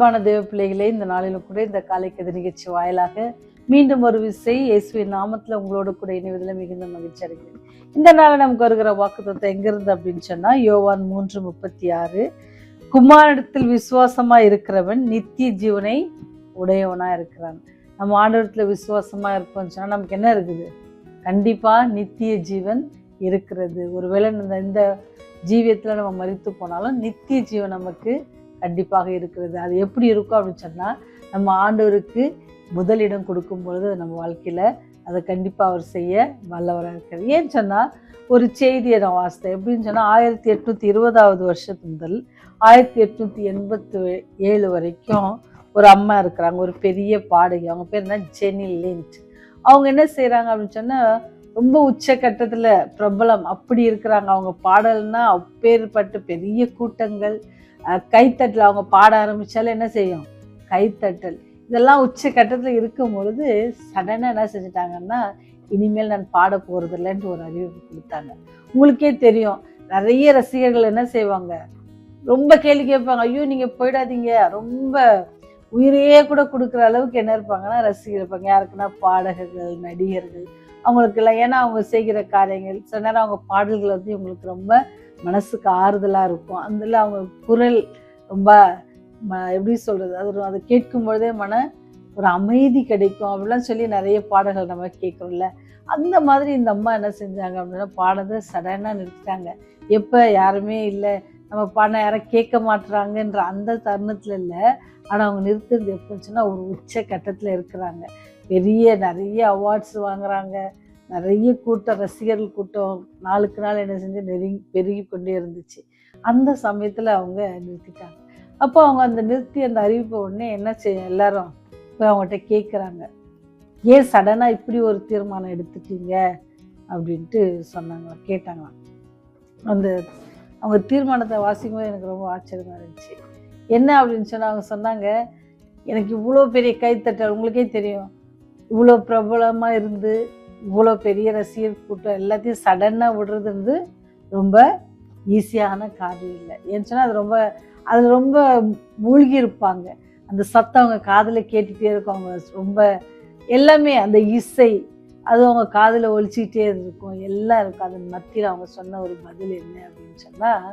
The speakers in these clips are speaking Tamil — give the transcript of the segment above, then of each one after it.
அன்பான தேவ பிள்ளைகளே, இந்த நாளிலும் கூட இந்த காலை கதை நிகழ்ச்சி வாயிலாக மீண்டும் ஒரு விசை இயேசுவின் நாமத்தில் உங்களோட கூட இணைவதில் மிகுந்த மகிழ்ச்சி அடைகிறேன். இந்த நாள் நமக்கு வருகிற வாக்குத்தத்தம் எங்கிருந்து அப்படின்னு சொன்னா, யோவான் 3:36, குமாரனிடத்தில் விசுவாசமா இருக்கிறவன் நித்திய ஜீவனை உடையவனா இருக்கிறான். நம்ம ஆண்டவரத்துல விசுவாசமா இருப்போம்னு சொன்னா நமக்கு என்ன இருக்குது? கண்டிப்பா நித்திய ஜீவன் இருக்கிறது. ஒருவேளை இந்த ஜீவியத்துல நம்ம மரித்து போனாலும் நித்திய ஜீவன் நமக்கு கண்டிப்பாக இருக்கிறது. அது எப்படி இருக்கும் அப்படின்னு சொன்னால், நம்ம ஆண்டவருக்கு முதலிடம் கொடுக்கும் பொழுது நம்ம வாழ்க்கையில் அதை கண்டிப்பாக அவர் செய்ய வல்லவராக இருக்கிறது. ஏன்னு சொன்னால், ஒரு செய்தியை நான் வாசித்தேன். எப்படின்னு சொன்னால், 1820 வருஷத்து முதல் 1887 வரைக்கும் ஒரு அம்மா இருக்கிறாங்க, ஒரு பெரிய பாடகி. அவங்க பேர் என்ன? Jenny lint. அவங்க என்ன செய்கிறாங்க அப்படின்னு சொன்னால், ரொம்ப உச்சக்கட்டத்தில் பிரபலம் அப்படி இருக்கிறாங்க. அவங்க பாடல்னா அப்பேற்பட்ட பெரிய கூட்டங்கள், கைத்தட்டல். அவங்க பாட ஆரம்பித்தாலும் என்ன செய்யும்? கைத்தட்டல். இதெல்லாம் உச்சக்கட்டத்தில் இருக்கும் பொழுது சடனாக என்ன செஞ்சிட்டாங்கன்னா, இனிமேல் நான் பாட போகிறதில்லன்ட்டு ஒரு அறிவிப்பு கொடுத்தாங்க. உங்களுக்கே தெரியும், நிறைய ரசிகர்கள் என்ன செய்வாங்க? ரொம்ப கேள்வி கேட்பாங்க. ஐயோ நீங்கள் போயிடாதீங்க, ரொம்ப உயிரையே கூட கொடுக்குற அளவுக்கு என்ன இருப்பாங்கன்னா ரசிகர் இருப்பாங்க. யாருக்குன்னா பாடகர்கள், நடிகர்கள், அவங்களுக்கெல்லாம். ஏன்னா அவங்க செய்கிற காரியங்கள் சில நேரம் அவங்க பாடல்கள் வந்து இவங்களுக்கு ரொம்ப மனசுக்கு ஆறுதலாக இருக்கும். அதில் அவங்க குரல் ரொம்ப எப்படி சொல்கிறது, அதை கேட்கும் பொழுதே ஒரு அமைதி கிடைக்கும் அப்படிலாம் சொல்லி நிறைய பாடல்கள் நம்ம கேட்குறோம்ல. அந்த மாதிரி இந்த அம்மா என்ன செஞ்சாங்க அப்படின்னா, பாடத்தை சடனாக நிறுத்திட்டாங்க. எப்போ? யாருமே இல்லை, நம்ம பாட யாரும் கேட்க மாட்டுறாங்கன்ற அந்த தருணத்தில் இல்லை. ஆனால் அவங்க நிறுத்துறது எப்போன்னு சொன்னால், ஒரு உச்ச கட்டத்தில் இருக்கிறாங்க. நிறைய அவார்ட்ஸ் வாங்குறாங்க. நிறைய கூட்டம், ரசிகர்கள் கூட்டம் நாளுக்கு நாள் என்ன செஞ்சு பெருகி கொண்டே இருந்துச்சு. அந்த சமயத்தில் அவங்க நிறுத்திட்டாங்க. அப்போ அவங்க அந்த அறிவிப்பை உடனே என்ன செய்யும், எல்லாரும் இப்போ அவங்ககிட்ட கேட்குறாங்க, ஏன் சடனாக இப்படி ஒரு தீர்மானம் எடுத்துட்டீங்க அப்படின்ட்டு கேட்டாங்களாம். அவங்க தீர்மானத்தை வாசிக்கும் போது எனக்கு ரொம்ப ஆச்சரியமாக இருந்துச்சு. என்ன அப்படின்னு சொன்னால், அவங்க சொன்னாங்க, எனக்கு இவ்வளோ பெரிய கைத்தட்டல், உங்களுக்கே தெரியும், இவ்வளோ பிரபலமாக இருந்து இவ்வளோ பெரிய ரசிகர் கூட்டம் எல்லாத்தையும் சடனாக விடுறது ரொம்ப ஈஸியான காரியம் இல்லை. ஏன்னு சொன்னால் அதில் ரொம்ப மூழ்கி இருப்பாங்க. அந்த சத்தம் அவங்க காதில் கேட்டுகிட்டே இருக்கும். அவங்க ரொம்ப எல்லாமே அந்த இசை அது அவங்க காதில் ஒலிச்சிக்கிட்டே இருக்கும், எல்லாம் இருக்கும். அதன் மத்தியில் அவங்க சொன்ன ஒரு பதில் என்ன அப்படின்னு சொன்னால்,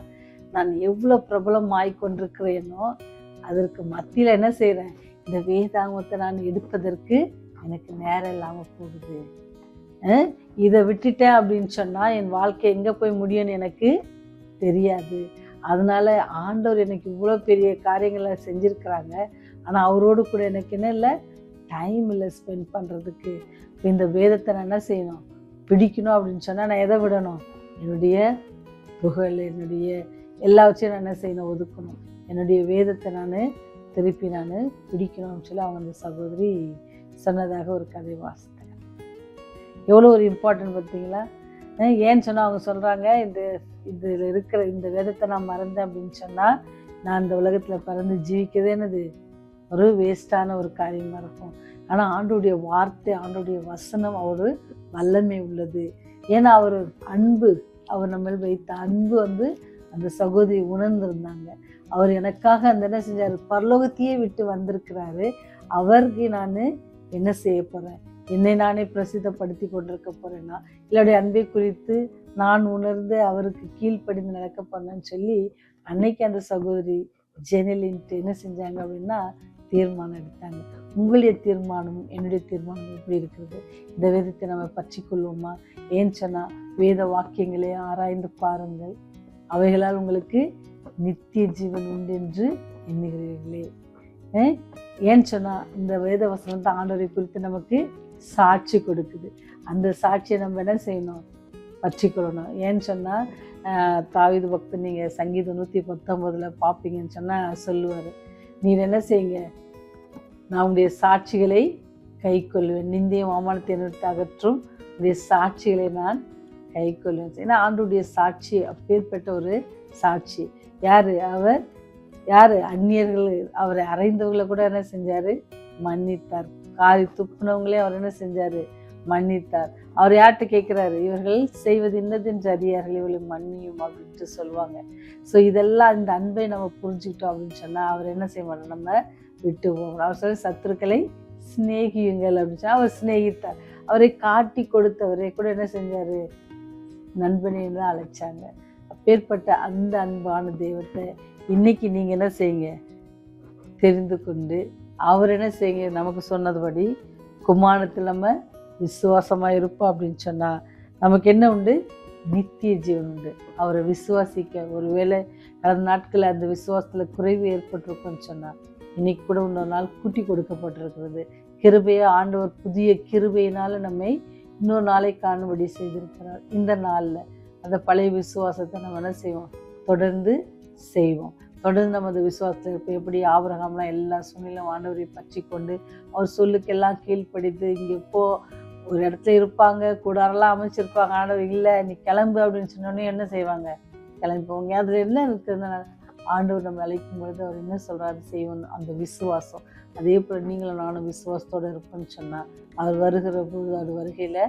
நான் எவ்வளோ பிரபலம் ஆகிக்கொண்டிருக்கிறேனோ அதற்கு மத்தியில் என்ன செய்கிறேன், இந்த வேதாங்கத்தை நான் எடுப்பதற்கு எனக்கு நேரம் இல்லாமல் போகுது. இதை விட்டுட்டேன் அப்படின்னு சொன்னால் என் வாழ்க்கை எங்கே போய் முடியும்னு எனக்கு தெரியாது. அதனால ஆண்டவர் எனக்கு இவ்வளோ பெரிய காரியங்களை செஞ்சுருக்கிறாங்க, ஆனால் அவரோடு கூட எனக்கு என்ன இல்லை, டைம் இல்லை ஸ்பெண்ட் பண்ணுறதுக்கு. இப்போ இந்த வேதத்தை நான் என்ன செய்யணும், பிடிக்கணும் அப்படின்னு சொன்னால் நான் எதை விடணும்? என்னுடைய புகழ், என்னுடைய எல்லாவற்றையும் நான் என்ன செய்யணும், ஒதுக்கணும். என்னுடைய வேதத்தை நான் திருப்பி பிடிக்கணும்னு சொல்லி அவங்க அந்த சகோதரி சொன்னதாக ஒரு கதை வாசித்தேன். எவ்வளோ ஒரு இம்பார்ட்டன்ட் பார்த்தீங்களா? ஏன்னு சொன்னால் அவங்க சொல்கிறாங்க, இதில் இருக்கிற இந்த வேதத்தை நான் மறந்தேன் அப்படின்னு சொன்னால் நான் இந்த உலகத்தில் பிறந்து ஜீவிக்கிறதே என்னது ஒரு வேஸ்டான ஒரு காரியமாக இருக்கும். ஆனால் ஆண்டோடைய வார்த்தை, ஆண்டோடைய வசனம் அவர் வல்லமை உள்ளது. ஏன்னா அவர் அன்பு, அவர் நம்ம வைத்த அன்பு அந்த சகோதரி உணர்ந்திருந்தாங்க. அவர் எனக்காக என்ன செஞ்சார், பரலோகத்தையே விட்டு வந்திருக்கிறாரு. அவருக்கு நான் என்ன செய்ய போகிறேன், என்னை நானே பிரசித்தப்படுத்தி கொண்டிருக்க போகிறேன்னா, இல்லைடைய அன்பை குறித்து நான் உணர்ந்து அவருக்கு கீழ்ப்படிந்து நடக்க போறேன்னு சொல்லி அன்னைக்கு அந்த சகோதரி ஜெனி லிண்ட் என்ன செஞ்சாங்க அப்படின்னா தீர்மானம் எடுத்தாங்க. உங்களுடைய தீர்மானம், என்னுடைய தீர்மானம் எப்படி இருக்கிறது? இந்த வேதத்தை நம்ம பற்றி கொள்வோமா? ஏன்னு சொன்னால், வேத வாக்கியங்களே ஆராய்ந்து பாருங்கள், அவைகளால் உங்களுக்கு நித்திய ஜீவன் உண்டு என்று எண்ணுகிறீர்களே. ஏன்னு சொன்னால், இந்த வேத வசனத்தை ஆண்டவரை குறித்து நமக்கு சாட்சி கொடுக்குது. அந்த சாட்சியை நம்ம என்ன செய்யணும், பற்றிக்கொள்ளணும். ஏன்னு சொன்னால், தாவீது பக்தன் நீங்கள் சங்கீதம் 119 பார்ப்பீங்கன்னு சொன்னால் சொல்லுவார், நீர் என்ன செய்யுங்க, நான் உங்களுடைய சாட்சிகளை கை கொள்வேன், நிந்தையும் அவமானத்தை என்னிட்டு அகற்றும் உடைய சாட்சிகளை நான் கை கொள்வேன். ஏன்னா ஆண்டுடைய சாட்சி அப்பேற்பட்ட ஒரு சாட்சி. அவர் யார்? அந்நியர்கள், அவரை அறைந்தவங்களை கூட என்ன செஞ்சார், மன்னித்தார். காரி துப்புனவங்களே அவர் என்ன செஞ்சார், மன்னித்தார். அவர் யார்கிட்ட கேட்குறாரு? இவர்கள் செய்வது இன்னதென்று அறியார்கள், இவர்களை மன்னியும் அப்படின்ட்டு சொல்லுவாங்க. ஸோ இதெல்லாம் இந்த அன்பை நம்ம புரிஞ்சுக்கிட்டோம் அப்படின்னு சொன்னால் அவர் என்ன செய்ய மாட்டோம், நம்ம விட்டு போகணும். அவர் சொல்லி சத்துருக்களை சிநேகியுங்கள் அப்படின்னு சொன்னால் அவர் சிநேகித்தார். அவரை காட்டி கொடுத்தவரை கூட என்ன செஞ்சார்? நண்பனேன்னு அழைச்சாங்க. அப்பேற்பட்ட அந்த அன்பான தெய்வத்தை இன்னைக்கு நீங்கள் என்ன செய்யுங்க? தெரிந்து கொண்டு அவர் என்ன செய்யுங்க? நமக்கு சொன்னதுபடி குமாரத்தில் நம்ம விசுவாசமாக இருப்போம் அப்படின்னு சொன்னால் நமக்கு என்ன உண்டு? நித்திய ஜீவன் உண்டு. அவரை விசுவாசிக்க ஒருவேளை கடந்த நாட்களில் அந்த விசுவாசத்தில் குறைவு ஏற்பட்டிருக்குன்னு சொன்னால் இன்னைக்கு கூட இன்னொரு நாள் கூட்டி கொடுக்கப்பட்டிருக்கிறது. கிருபையை ஆண்டவர் புதிய கிருபையினால் நம்மை இன்னொரு நாளை காணும்படி செய்திருக்கிறார். இந்த நாளில் அந்த பழைய விசுவாசத்தை நம்ம என்ன செய்வோம்? தொடர்ந்து செய்வோம். தொடர்ந்து நமது விசுவாசத்தில் இருப்போம். எப்படி ஆபிரகாம்லாம் எல்லா சூழ்நிலையும் ஆண்டவரை பற்றி கொண்டு அவர் சொல்லுக்கெல்லாம் கீழ்ப்படித்து இங்கே இப்போ ஒரு இடத்துல இருப்பாங்க, கூடாரெல்லாம் அமைச்சிருப்பாங்க. ஆண்டவர் இல்லை நீ கிளம்பு அப்படின்னு சொன்னோடனே என்ன செய்வாங்க? கிளம்பி போவாங்க. அதில் என்ன இருக்கிறதுனால ஆண்டவர் நம்ம அழைக்கும் பொழுது அவர் என்ன சொல்கிறாரு செய்வோம்? அந்த விசுவாசம். அதே போல் நீங்களும் நானும் விசுவாசத்தோடு இருப்போம்னு சொன்னால் அவர் வருகிற பொழுது அவர் வருகையில்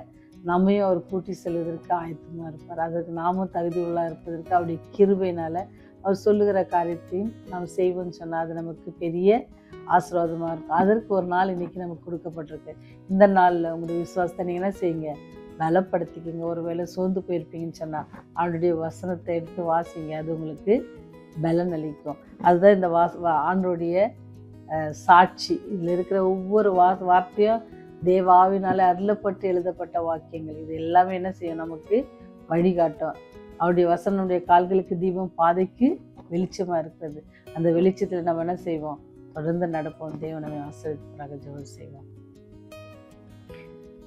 நம்மையும் அவர் கூட்டி செல்வதற்கு ஆயத்தமாக இருப்பார். அதற்கு நாமும் தகுதி உள்ளா இருப்பதற்கு அவருடைய கிருபையினால் அவர் சொல்லுகிற காரியத்தையும் நாம் செய்வோம்னு சொன்னால் அது நமக்கு பெரிய ஆசீர்வாதமாக இருக்கும். அதற்கு ஒரு நாள் இன்றைக்கி நமக்கு கொடுக்கப்பட்டிருக்கு. இந்த நாளில் உங்களுடைய விசுவாசத்தை நீங்கள் என்ன செய்யுங்க? பலப்படுத்திக்கிங்க. ஒரு வேளை சோர்ந்து போயிருப்பீங்கன்னு சொன்னால் அவருடைய வசனத்தை எடுத்து வாசிங்க. அது உங்களுக்கு பலன் அளிக்கும். அதுதான் இந்த ஆண்டோடைய சாட்சி. இதில் இருக்கிற ஒவ்வொரு வார்த்தையும் தேவாவினால் அருளப்பட்டு எழுதப்பட்ட வாக்கியங்கள். இது எல்லாமே என்ன செய்யும்? நமக்கு வழிகாட்டும். அவருடைய வசனுடைய கால்களுக்கு தீபம், பாதைக்கு வெளிச்சமாக இருக்கிறது. அந்த வெளிச்சத்தில் நம்ம என்ன செய்வோம்? தொடர்ந்து நடப்போம். தேவனை ஆசீர்வதிப்பாராக. ஜெபம் செய்வோம்.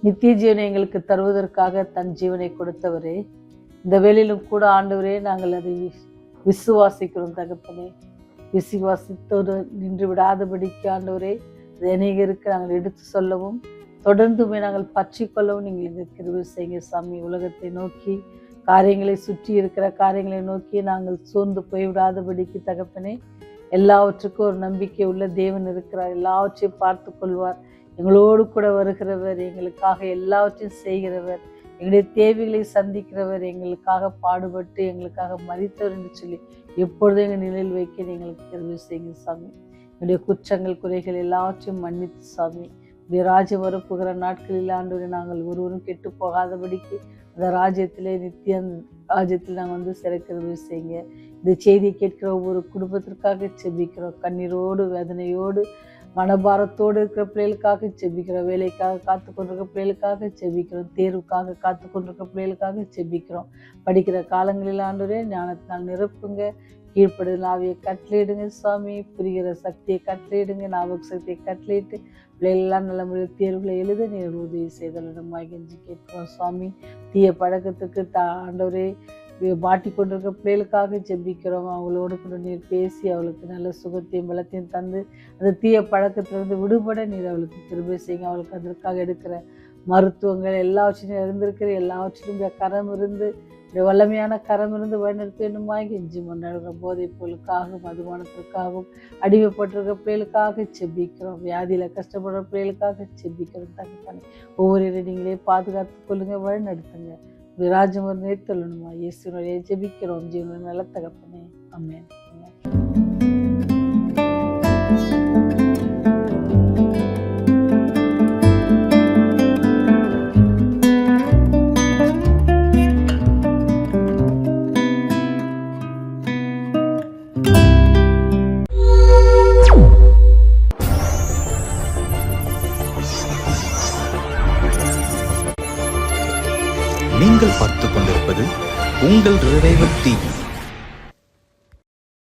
நித்திய ஜீவனை எங்களுக்கு தருவதற்காக தன் ஜீவனை கொடுத்தவரே, இந்த வேளையிலும் கூட ஆண்டவரே நாங்கள் அதை விசுவாசிக்கிறோம் தகப்பனே. விசுவாசித்தோடு நின்று விடாதபடிக்கு ஆண்டவரே அநேகருக்கு நாங்கள் எடுத்து சொல்லவும் தொடர்ந்துமே நாங்கள் பற்றி கொள்ளவும் நீங்கள் இந்த கிருபை செய்யுங்க சாமி. உலகத்தை நோக்கி காரியங்களை சுற்றி இருக்கிற காரியங்களை நோக்கி நாங்கள் சோர்ந்து போய்விடாதபடிக்கு தகப்பனே, எல்லாவற்றுக்கும் ஒரு நம்பிக்கை உள்ள தேவன் இருக்கிறார். எல்லாவற்றையும் பார்த்து கொள்வார். எங்களோடு கூட வருகிறவர், எங்களுக்காக எல்லாவற்றையும் செய்கிறவர், எங்களுடைய தேவைகளை சந்திக்கிறவர், எங்களுக்காக பாடுபட்டு எங்களுக்காக மரித்தவர் என்று சொல்லி எப்பொழுதும் எங்கள் நிலையில் வைக்க எங்களுக்கு கிருபை செய்யுங்க சாமி. என்னுடைய குற்றங்கள் குறைகள் எல்லாவற்றையும் மன்னித்து சாமி, உடைய ராஜ்யம் வரப்புகிற நாட்களில் ஆண்டவரை நாங்கள் ஒருவரும் கெட்டு போகாதபடிக்கு அந்த ராஜ்யத்திலே நித்திய ராஜ்யத்தில் நாங்கள் சிறக்கிறது செய்யுங்க. இந்த செய்தியை கேட்கிற ஒவ்வொரு குடும்பத்திற்காக செபிக்கிறோம். கண்ணீரோடு வேதனையோடு மனபாரத்தோடு இருக்கிற பிள்ளைகளுக்காக செபிக்கிறோம். வேலைக்காக காத்து கொண்டிருக்கிற பிள்ளைகளுக்காக செபிக்கிறோம். தேர்வுக்காக காத்து கொண்டிருக்கிற பிள்ளைகளுக்காக செபிக்கிறோம். படிக்கிற காலங்களில் ஆண்டவரே ஞானத்தினால் நிரப்புங்க. கீழ்ப்படுதல் ஆவியை கட்டளையிடுங்க சுவாமி. புரிகிற சக்தியை கட்டளையிடுங்க. ஞாபக சக்தியை கட்டளையிட்டு பிள்ளைகளெல்லாம் நல்ல முறையில் தேர்வுகளை எழுத நீர் உதவி செய்தலிடமாக கெஞ்சி கேட்கிறோம் சுவாமி. தீய பழக்கத்துக்கு ஆண்டவரே மாட்டிக்கொண்டிருக்க பிள்ளைகளுக்காக ஜெபிக்கிறோம். அவங்களோடு கூட நீர் பேசி அவளுக்கு நல்ல சுகத்தையும் பலத்தையும் தந்து அந்த தீய பழக்கத்திலிருந்து விடுபட நீர் அவளுக்கு கிருபை செய்யுங்க. அவளுக்கு அதற்காக எடுக்கிற மருத்துவங்கள் எல்லாவற்றையும் இருந்திருக்கிற எல்லாவற்றிலும் கரம் இருந்து வல்லமையான கரம் இருந்து வழிநடத்த வேண்டுமாய் கெஞ்சி கொண்டாடுகிற போதைப் பொருளுக்காகவும் மதுபானத்திற்காகவும் அடிமைப்பட்டிருக்கிற பிள்ளைகளுக்காக செபிக்கிறோம். வியாதியில கஷ்டப்படுற பிள்ளைகளுக்காக செபிக்கிறோம். தகப்பனே ஒவ்வொரு நீங்களே பாதுகாத்து கொள்ளுங்க, வழி நடத்துங்க. ராஜ்யம் ஒரு நேர்த்தொள்ளணுமா இயேசுனுடைய ஜெபிக்கிறோம் ஜீவனுடைய நல்ல தகப்பனே. ஆமென். நீங்கள் பார்த்துக் கொண்டிருப்பது உங்கள் ரிவைவல் டிவி.